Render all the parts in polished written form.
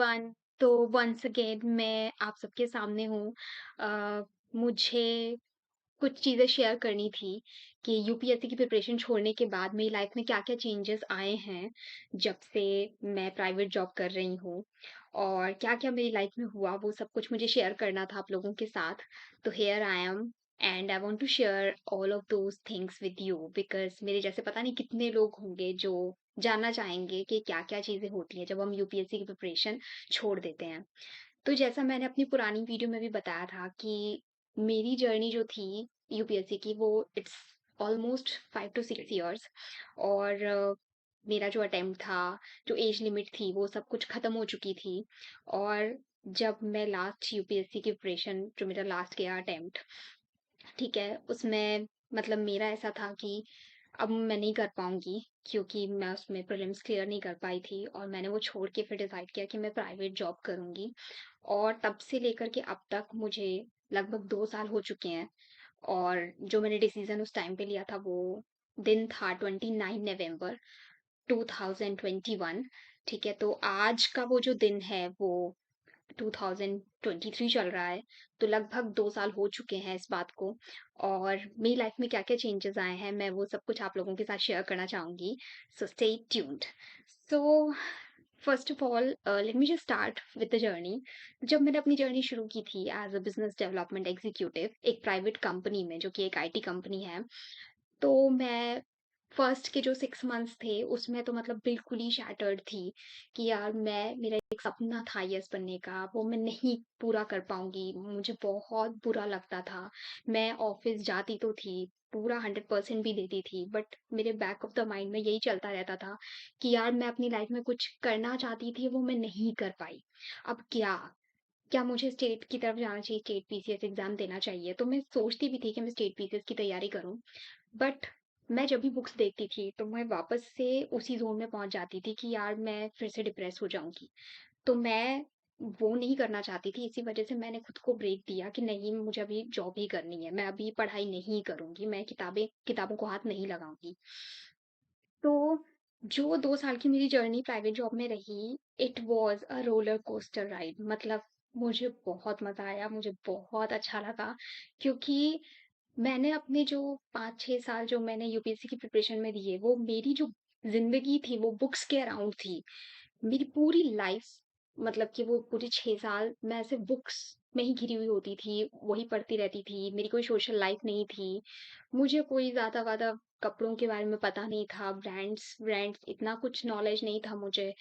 Everyone. तो once again मैं आप सबके सामने हूँ। मुझे कुछ चीज़ें शेयर करनी थी कि यूपीएससी की प्रिपरेशन छोड़ने के बाद मेरी लाइफ में क्या-क्या चेंजेस आए हैं, जब से मैं प्राइवेट जॉब कर रही हूँ और क्या-क्या मेरी लाइफ में हुआ, वो सब कुछ मुझे शेयर करना था आप लोगों के साथ। तो here I am and I want to share all of those things with you because मेरे जैसे पता नहीं कितने लोग होंगे जो जानना चाहेंगे कि क्या-क्या चीज़ें होती हैं जब हम यूपीएससी की प्रिपरेशन छोड़ देते हैं। तो जैसा मैंने अपनी पुरानी वीडियो में भी बताया था कि मेरी जर्नी जो थी यूपीएससी की वो इट्स ऑलमोस्ट 5 टू 6 इयर्स और मेरा जो अटेम्प्ट था, जो एज लिमिट थी वो सब कुछ ख़त्म हो चुकी थी और जब मैं लास्ट यूपीएससी की प्रिपरेशन जो मेरा लास्ट गया अटेम्प्ट, ठीक है? उसमें मतलब मेरा ऐसा था कि अब मैं नहीं कर पाऊँगी क्योंकि मैं उसमें प्रीलिम्स क्लियर नहीं कर पाई थी और मैंने वो छोड़ के फिर डिसाइड किया कि मैं प्राइवेट जॉब करूँगी। और तब से लेकर के अब तक मुझे लगभग 2 साल हो चुके हैं और जो मैंने डिसीज़न उस टाइम पे लिया था वो दिन था 29 नवंबर 2021। ठीक है? तो आज का वो जो दिन है वो 2023 चल रहा है, तो लगभग 2 साल हो चुके हैं इस बात को और मेरी लाइफ में क्या-क्या चेंजेज़ आए हैं, मैं वो सब कुछ आप लोगों के साथ शेयर करना चाहूँगी। So stay tuned. So first of all let me just start with the journey. जब मैंने अपनी जर्नी शुरू की थी as a business development executive एक प्राइवेट कंपनी में, जो कि एक आईटी कंपनी है। तो मैं फर्स्ट के जो 6 मंथ्स थे, उसमें तो मतलब बिल्कुल ही शैटर्ड थी कि यार मैं मेरा एक सपना था आईएएस बनने का, वो मैं नहीं पूरा कर पाऊँगी। मुझे बहुत बुरा लगता था। मैं ऑफ़िस जाती तो थी, पूरा 100% भी देती थी, बट मेरे बैक ऑफ़ द माइंड में यही चलता रहता था कि यार मैं अपनी लाइफ़ में कुछ करना चाहती थी, वो मैं नहीं कर पाई। अब क्या? क्या मुझे स्टेट की तरफ जाना चाहिए, स्टेट पीसीएस एग्ज़ाम देना चाहिए? तो मैं सोचती भी थी कि मैं स्टेट पीसीएस की तैयारी करूँ। बट मैं जब भी बुक्स देखती थी तो मैं वापस से उसी ज़ोन में पहुँच जाती थी कि यार मैं फिर से डिप्रेस हो जाऊँगी। तो मैं वो नहीं करना चाहती थी, इसी वज़ह से मैंने खुद को ब्रेक दिया कि नहीं मुझे अभी जॉब ही करनी है, मैं अभी पढ़ाई नहीं करूँगी, मैं किताबों को हाथ नहीं लगाऊँगी। तो जो 2 साल की मेरी जर्नी प्राइवेट जॉब में रही, it was a roller coaster ride. मतलब मुझे बहुत मज़ा आया, मुझे बहुत अच्छा लगा क्योंकि मैंने अपने जो 5-6 साल जो मैंने यूपीएससी की प्रिपरेशन में दिए, वो मेरी जो ज़िंदगी थी, वो बुक्स के अराउंड थी। मेरी पूरी लाइफ़ मतलब कि वो पूरे 6 साल मैं ऐसे बुक्स में ही घिरी हुई होती थी, वही पढ़ती रहती थी, मेरी कोई सोशल लाइफ़ नहीं थी। मुझे कोई ज़्यादा-वादा कपड़ों के बारे में पता नहीं था, ब्रांड्स ब्रांड्स इतना कुछ नॉलेज नहीं था मुझे,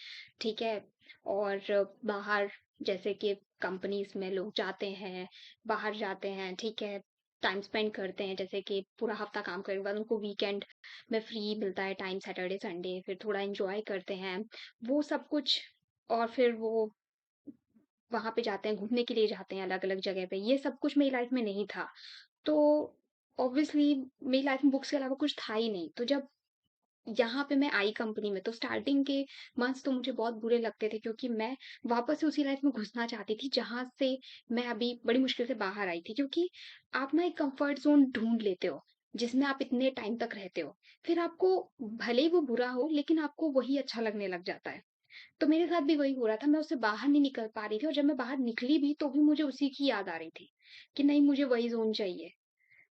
ठीक है? और बाहर जैसे कि कंपनीज़ में लोग जाते हैं, बाहर जाते हैं, ठीक है? टाइम स्पेंड करते हैं, जैसे कि पूरा हफ्ता काम करने के बाद उनको वीकेंड में फ्री मिलता है टाइम सैटरडे, संडे, फिर थोड़ा एन्जॉय करते हैं, वो सब कुछ। और फिर वो वहाँ पे जाते हैं, घूमने के लिए जाते हैं अलग-अलग जगह पे, ये सब कुछ मेरी लाइफ़ में नहीं था। तो ऑब्वियसली मेरी लाइफ़ में बुक्स के अलावा कुछ था ही नहीं। तो जब यहाँ पे मैं आई कंपनी में, तो स्टार्टिंग के मंथ्स तो मुझे बहुत बुरे लगते थे क्योंकि मैं वापस से उसी लाइफ़ में घुसना चाहती थी जहाँ से मैं अभी बड़ी मुश्किल से बाहर आई थी। क्योंकि आप ना एक कम्फ़र्ट ज़ोन ढूँढ लेते हो, जिसमें आप इतने टाइम तक रहते हो। फिर आपको भले ही वो बुरा हो, लेकिन आपको वही अच्छा लगने लग जाता है। तो मेरे साथ भी वही हो रहा था, मैं उससे बाहर नहीं निकल पा रही थी और जब मैं बाहर निकली भी, तो भी मुझे उसी की याद आ रही थी, कि नहीं मुझे वही ज़ोन चाहिए।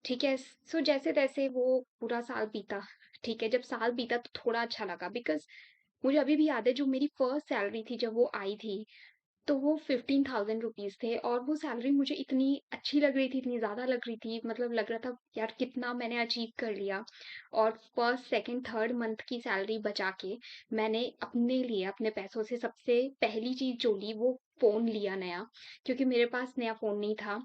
ठीक है? सो जैसे-तैसे वो पूरा साल बीता, ठीक है? जब साल बीता तो थोड़ा अच्छा लगा बिकॉज़ मुझे अभी भी याद है जो मेरी फर्स्ट सैलरी थी जब वो आई थी, तो वो 15,000 रुपीज़ थे और वो सैलरी मुझे इतनी अच्छी लग रही थी, इतनी ज़्यादा लग रही थी, मतलब लग रहा था यार कितना मैंने अचीव कर लिया। और फर्स्ट, सेकंड, थर्ड मंथ की सैलरी बचा के मैंने अपने लिए, अपने पैसों से सबसे पहली चीज़ जो ली वो फ़ोन लिया नया, क्योंकि मेरे पास नया फ़ोन नहीं था।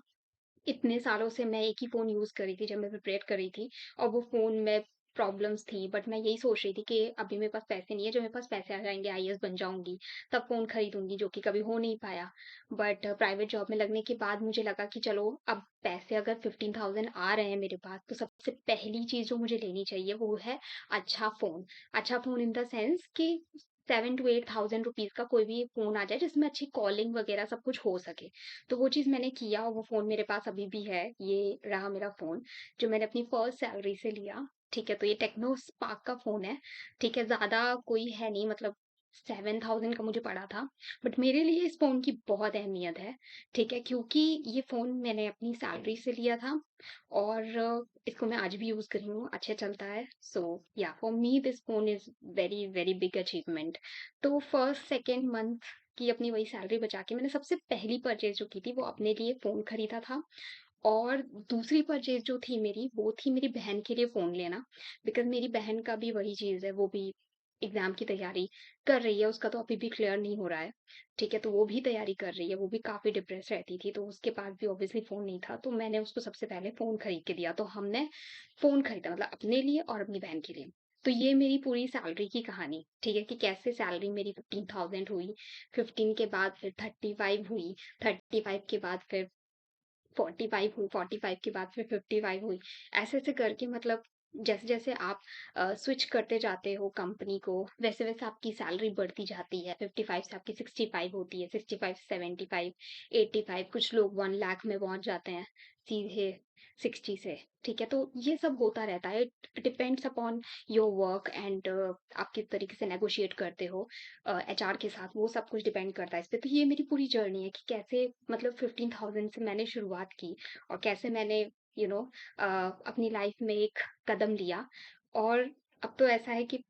इतने सालों से मैं एक ही फ़ोन यूज़ कर रही थी जब मैं प्रिपेयर कर रही थी और वो फ़ोन में प्रॉब्लम्स थी, बट मैं यही सोच रही थी कि अभी मेरे पास पैसे नहीं है, जब मेरे पास पैसे आ जाएँगे, आईएएस बन जाऊँगी, तब फ़ोन खरीदूँगी, जो कि कभी हो नहीं पाया। बट प्राइवेट जॉब में लगने के बाद मुझे लगा कि चलो अब पैसे अगर 15,000 आ रहे हैं मेरे पास, तो सबसे पहली चीज़ जो मुझे लेनी चाहिए वो है अच्छा फ़ोन। अच्छा फ़ोन इन द सेंस कि 7 टू 8,000 रुपीज़ का कोई भी फ़ोन आ जाए जिसमें अच्छी कॉलिंग वगैरह सब कुछ हो सके। तो वो चीज़ मैंने किया और वो फ़ोन मेरे पास अभी भी है। ये रहा मेरा फ़ोन, जो मैंने अपनी फर्स्ट सैलरी से लिया, ठीक है? तो ये टेक्नो स्पार्क का फ़ोन है, ठीक है? ज़्यादा कोई है नहीं, मतलब 7,000 का मुझे पड़ा था। बट मेरे लिए इस फ़ोन की बहुत अहमियत है, ठीक है? क्योंकि ये फ़ोन मैंने अपनी सैलरी से लिया था और इसको मैं आज भी यूज़ कर रही हूँ, अच्छा चलता है। सो या for me this phone is very, very big achievement. तो फर्स्ट, सेकंड मंथ की अपनी वही सैलरी बचा के मैंने सबसे पहली परचेज़ जो की थी वो अपने लिए फ़ोन खरीदा था। और दूसरी परचेज़ जो थी मेरी, वो थी मेरी बहन के लिए फ़ोन लेना, बिकॉज़ मेरी बहन का भी वही चीज़ है, वो भी एग्ज़ाम की तैयारी कर रही है, उसका तो अभी भी क्लियर नहीं हो रहा है, ठीक है? तो वो भी तैयारी कर रही है, वो भी काफ़ी डिप्रेस रहती थी, तो उसके पास भी ऑब्वियसली फ़ोन नहीं था, तो मैंने उसको सबसे पहले फ़ोन खरीद के दिया। तो हमने फ़ोन खरीदा मतलब अपने लिए और अपनी बहन के लिए। तो ये मेरी पूरी सैलरी की कहानी, ठीक है? कि कैसे सैलरी मेरी 15,000 हुई, 15 के बाद फिर 35 हुई, 35 के बाद फिर 45 हुई, 45 के बाद फिर 55 हुई। ऐसे-ऐसे करके मतलब जैसे-जैसे आप स्विच करते जाते हो कंपनी को, वैसे-वैसे आपकी सैलरी बढ़ती जाती है। 55 से आपकी 65 होती है, 65 से 75, 85 कुछ लोग 1 लाख में पहुँच जाते हैं सीधे 60 से, ठीक है? तो ये सब होता रहता है। It depends upon your work and आप किस तरीके से नेगोशिएट करते हो एचआर के साथ, वो सब कुछ डिपेंड करता है इस पे। तो ये मेरी पूरी जर्नी है कि कैसे मतलब 15,000 से मैंने शुरुआत की और कैसे मैंने यू नो अपनी लाइफ में एक कदम लिया। और अब तो ऐसा है कि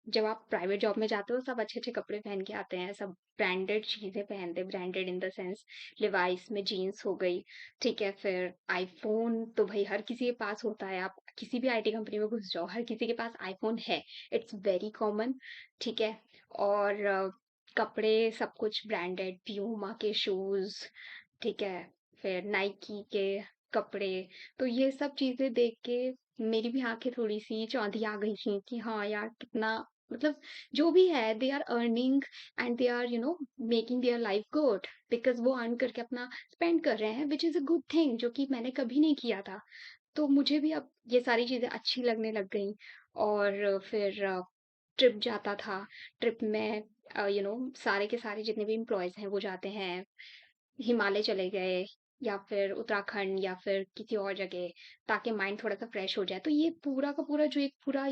जब आप प्राइवेट जॉब में जाते हो सब अच्छे-अच्छे कपड़े पहन के आते हैं, सब ब्रांडेड चीज़ें पहनते हैं, branded in the sense Levi's में जीन्स हो गई, ठीक है? फिर आईफ़ोन तो भई हर किसी के पास होता है, आप किसी भी आईटी कंपनी में घुस जाओ, हर किसी के पास आईफ़ोन है, इट्स वेरी कॉमन, ठीक है? और कपड़े सब कुछ ब्रांडेड, प्यूमा के शूज़, ठीक है? फिर नाइकी के कपड़े, तो ये सब चीज़ें देख के मेरी भी आँखें थोड़ी-सी चौंधी आ गई थी कि हाँ यार, कितना मतलब जो भी है they are earning and they are making their life good, because वो अर्न करके अपना स्पेंड कर रहे हैं which is a good thing जो कि मैंने कभी नहीं किया था। तो मुझे भी अब ये सारी चीज़ें अच्छी लगने लग गईं। और फिर ट्रिप जाता था, ट्रिप में सारे के सारे जितने भी एम्प्लॉइज़ हैं वो जाते हैं, हिमालय चले गए या फिर उत्तराखंड या फिर किसी और जगह, ताकि माइंड थोड़ा-सा फ्रेश हो जाए। तो ये पूरा का पूरा जो एक पूरा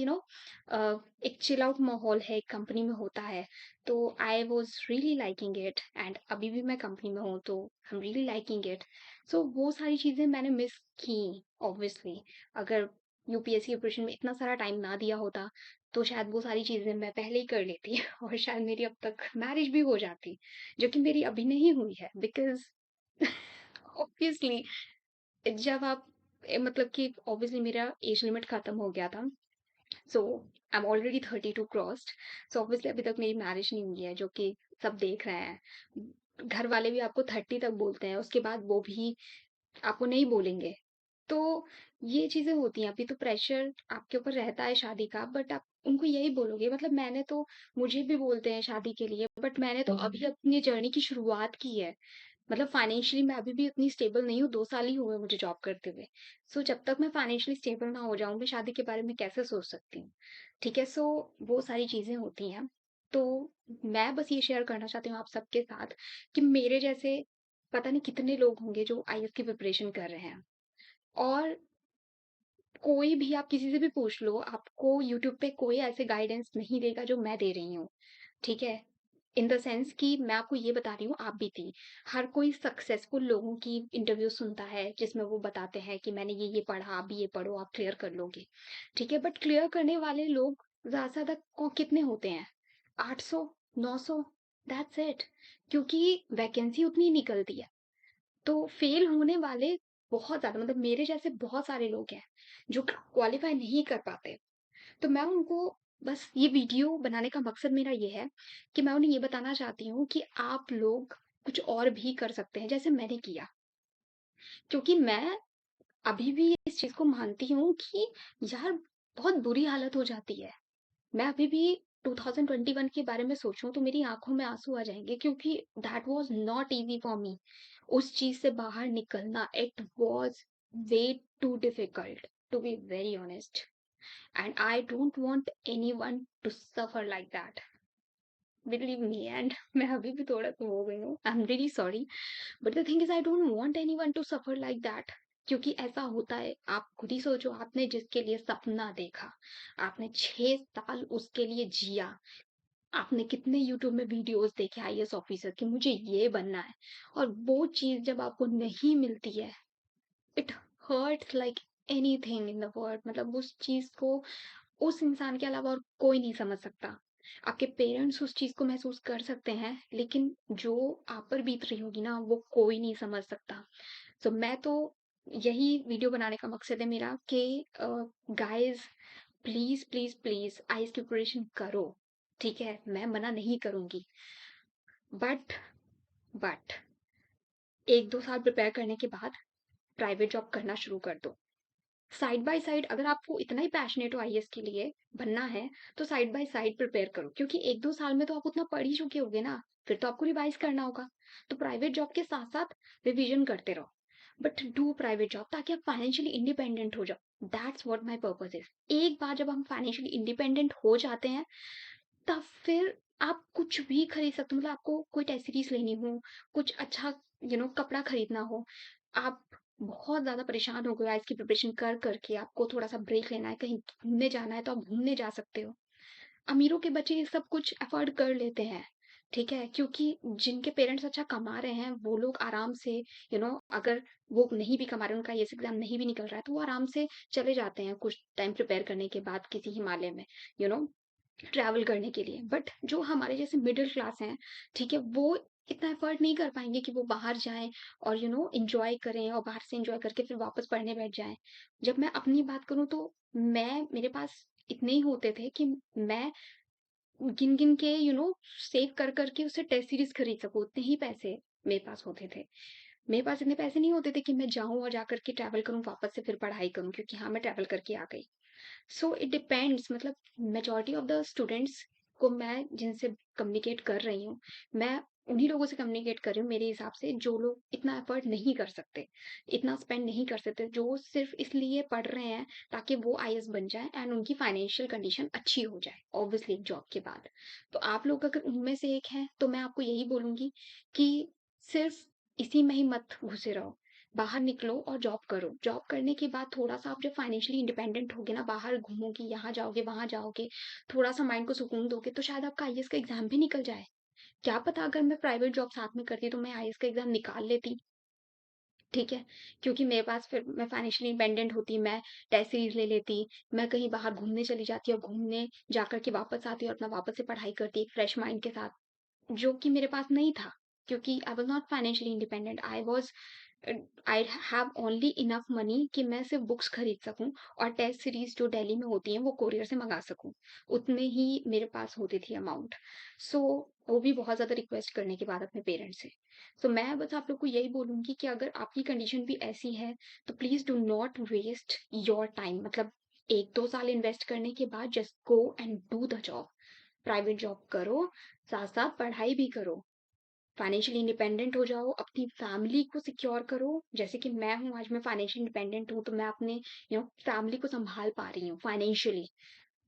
एक चिल आउट माहौल है, एक कंपनी में होता है, तो I was really liking it and अभी भी मैं कंपनी में हूँ, तो I am really liking it. So वो सारी चीज़ें मैंने मिस की ऑब्वियसली। अगर यूपीएससी प्रिपरेशन में इतना सारा टाइम ना दिया होता, तो शायद वो सारी चीज़ें मैं पहले ही कर लेती और शायद मेरी अब तक मैरिज भी हो जाती। जो कि मेरी अभी नहीं हुई है बिकॉज़ ऑब्वियसली जब आप मतलब कि ऑब्वियसली मेरा एज लिमिट खत्म हो गया था। So I am already 32 crossed. So obviously अभी तक मेरी मैरिज नहीं हुई है जो कि सब देख रहे हैं। घर वाले भी आपको 30 तक बोलते हैं, उसके बाद वो भी आपको नहीं बोलेंगे। तो ये चीज़ें होती हैं, अभी तो प्रेशर आपके ऊपर रहता है शादी का, बट आप उनको यही बोलोगे मतलब मैंने तो मुझे भी बोलते हैं शादी के लिए, बट मैंने तो अभी अपनी जर्नी की शुरुआत की है। मतलब फाइनेंशियली मैं अभी भी उतनी स्टेबल नहीं हूँ, 2 साल ही हुए मुझे जॉब करते हुए। सो जब तक मैं फाइनेंशियली स्टेबल ना हो जाऊँ, मैं शादी के बारे में कैसे सोच सकती हूँ? ठीक है, सो वो सारी चीज़ें होती हैं। तो मैं बस ये शेयर करना चाहती हूँ आप सबके साथ कि मेरे जैसे पता नहीं कितने लोग होंगे जो आईएएस की प्रिपरेशन कर रहे हैं। और कोई भी आप किसी से भी पूछ लो, आपको यूट्यूब पे कोई ऐसे गाइडेंस नहीं देगा जो मैं दे रही हूँ, ठीक है? इन द सेंस कि मैं आपको ये बता रही हूँ, आप भी थी। हर कोई सक्सेसफुल लोगों की इंटरव्यू सुनता है, जिसमें वो बताते हैं कि मैंने ये पढ़ा, आप भी ये पढ़ो, आप क्लियर कर लोगे, ठीक है? बट क्लियर करने वाले लोग ज़्यादा से ज़्यादा कितने होते हैं? 800, 900, दैट्स इट। क्योंकि वैकेंसी उतनी निकलती है। तो फेल होने वाले बहुत ज़्यादा मतलब मेरे जैसे बहुत सारे लोग हैं, जो क्वालीफाई नहीं कर पाते। तो मैं उनको बस ये वीडियो बनाने का मकसद मेरा ये है कि मैं उन्हें ये बताना चाहती हूँ कि आप लोग कुछ और भी कर सकते हैं, जैसे मैंने किया। क्योंकि मैं अभी भी इस चीज़ को मानती हूँ कि यार बहुत बुरी हालत हो जाती है। मैं अभी भी 2021 के बारे में सोचूं तो मेरी आंखों में आंसू आ जाएंगे क्योंकि that was not easy for me. उस चीज से बाहर निकलना it was way too difficult to be very honest and I don't want anyone to suffer like that, believe me. And मैं अभी भी थोड़ा तो हो गई हूँ, I am really sorry, but the thing is I don't want anyone to suffer like that. क्योंकि ऐसा होता है, आप खुद ही सोचो, आपने जिसके लिए सपना देखा, आपने 6 साल उसके लिए जिया, आपने कितने यूट्यूब में वीडियोस देखे आईएएस ऑफिसर कि मुझे ये बनना है, और वो चीज़ जब आपको नहीं मिलती है, it hurts like anything in the world. मतलब उस चीज़ को उस इंसान के अलावा और कोई नहीं समझ सकता। आपके पेरेंट्स उस चीज़ को महसूस कर सकते हैं, लेकिन जो आप पर बीत रही होगी ना, वो कोई नहीं समझ सकता। सो मैं तो यही वीडियो बनाने का मकसद है मेरा कि guys, please please please IAS की प्रिपरेशन करो। ठीक है, मैं मना नहीं करूंगी, बट बट 1-2 साल प्रिपेयर करने के बाद प्राइवेट जॉब करना शुरू कर दो। साइड बाय साइड, अगर आपको इतना ही पैशनेट हो आईएएस के लिए बनना है, तो साइड बाय साइड प्रिपेयर करो, क्योंकि 1-2 साल में तो आप उतना पढ़ ही चुके होगे ना, फिर तो आपको रिवाइज करना होगा। तो प्राइवेट जॉब के साथ साथ रिवीजन करते रहो, बट डू प्राइवेट जॉब ताकि आप फाइनेंशियली इंडिपेंडेंट हो जाओ। That's what my purpose is. एक बार जब हम फाइनेंशियली इंडिपेंडेंट हो जाते हैं, तब फिर आप कुछ भी खरीद सकते हो। मतलब आपको कोई टेस्ट सीरीज लेनी हो, कुछ अच्छा कपड़ा खरीदना हो, आप बहुत ज़्यादा परेशान हो गए हो इसकी प्रिपरेशन कर करके, आपको थोड़ा सा ब्रेक लेना है, कहीं घूमने जाना है, तो आप घूमने जा सकते हो। अमीरों के बच्चे ये सब कुछ अफोर्ड कर लेते हैं, ठीक है, क्योंकि जिनके पेरेंट्स अच्छा कमा रहे हैं वो लोग आराम से अगर वो नहीं भी कमा रहे, उनका ये एग्जाम नहीं भी निकल रहा है, तो वो आराम से चले जाते हैं कुछ टाइम प्रिपेयर करने के बाद किसी हिमालय में यू नो ट्रैवल करने के लिए। बट जो हमारे जैसे मिडिल क्लास हैं, ठीक है, वो इतना एफर्ट नहीं कर पाएंगे कि वो बाहर जाएं और इंजॉय करें, और बाहर से इंजॉय करके फिर वापस पढ़ने बैठ जाएं। जब मैं अपनी बात करूं तो मेरे पास इतने ही होते थे कि मैं गिन गिन के सेव कर करके उससे टेस्ट सीरीज खरीद सकूं, उतने ही पैसे मेरे पास होते थे। मेरे पास इतने पैसे नहीं होते थे कि मैं जाऊं और जाकर के ट्रैवल करूं, वापस से फिर पढ़ाई करूं, क्योंकि हाँ, मैं ट्रैवल करके आ गई। So it depends. मतलब मेजोरिटी ऑफ द स्टूडेंट्स को मैं जिनसे कम्युनिकेट कर रही हूँ, मैं उन्हीं लोगों से कम्युनिकेट कर रही हूँ मेरे हिसाब से, जो लोग इतना एफर्ट नहीं कर सकते, इतना स्पेंड नहीं कर सकते, जो सिर्फ इसलिए पढ़ रहे हैं ताकि वो आईएएस बन जाए एंड उनकी फाइनेंशियल कंडीशन अच्छी हो जाए ऑब्वियसली एक जॉब के बाद। तो आप लोग अगर उनमें से एक हैं, तो मैं आपको यही बोलूंगी कि सिर्फ इसी में ही मत घुसे रहो, बाहर निकलो और जॉब करो। जॉब करने के बाद थोड़ा सा आप जब फाइनेंशियली इंडिपेंडेंट होगे ना, बाहर घूमोगे, यहाँ जाओगे वहां जाओगे, थोड़ा सा माइंड को सुकून दोगे, तो शायद आपका आईएएस का एग्जाम भी निकल जाए। क्या पता अगर मैं प्राइवेट जॉब साथ में करती तो मैं आईएएस का एग्जाम निकाल लेती। ठीक है, क्योंकि मेरे पास फिर मैं फाइनेंशियली इंडिपेंडेंट होती, मैं टेस्ट सीरीज ले लेती, मैं कहीं बाहर घूमने चली जाती और घूमने जाकर के वापस आती और अपना वापस से पढ़ाई करती एक फ्रेश माइंड के साथ, जो कि मेरे पास नहीं था, क्योंकि I was not financially independent. I have only enough money कि मैं सिर्फ बुक्स खरीद सकूं, और टेस्ट सीरीज जो दिल्ली में होती हैं वो कोरियर से मंगा सकूं, उतने ही मेरे पास होती थी अमाउंट। सो वो भी बहुत ज़्यादा रिक्वेस्ट करने के बाद अपने पेरेंट्स से। सो मैं बस आप लोग को यही बोलूंगी कि अगर आपकी कंडीशन भी ऐसी है, तो please do not waste your time. मतलब 1-2 साल इन्वेस्ट करने के बाद just go and do the job. Private job करो, साथ साथ पढ़ाई भी करो, फाइनेंशियली इंडिपेंडेंट हो जाओ, अपनी फैमिली को सिक्योर करो। जैसे कि मैं हूँ, आज मैं फाइनेंशियली इंडिपेंडेंट हूँ, तो मैं अपने फैमिली को संभाल पा रही हूँ फाइनेंशियली।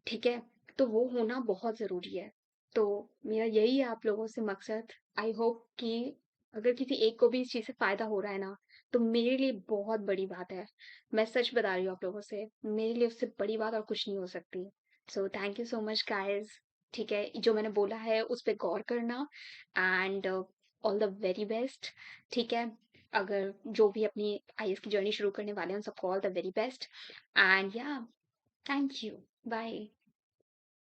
ठीक है, तो वो होना बहुत ज़रूरी है। तो मेरा यही है आप लोगों से मकसद। आई होप कि अगर किसी एक को भी इस चीज़ से फ़ायदा हो रहा है ना, तो मेरे लिए बहुत बड़ी बात है। मैं सच बता रही हूँ आप लोगों से, मेरे लिए उससे बड़ी बात और कुछ नहीं हो सकती। So thank you so much guys. ठीक है, जो मैंने बोला है उस पे गौर करना, and all the very best. ठीक है, अगर जो भी अपनी आईएएस की जर्नी शुरू करने वाले हैं, उन सबको all the very best. And या, थैंक यू। बाय।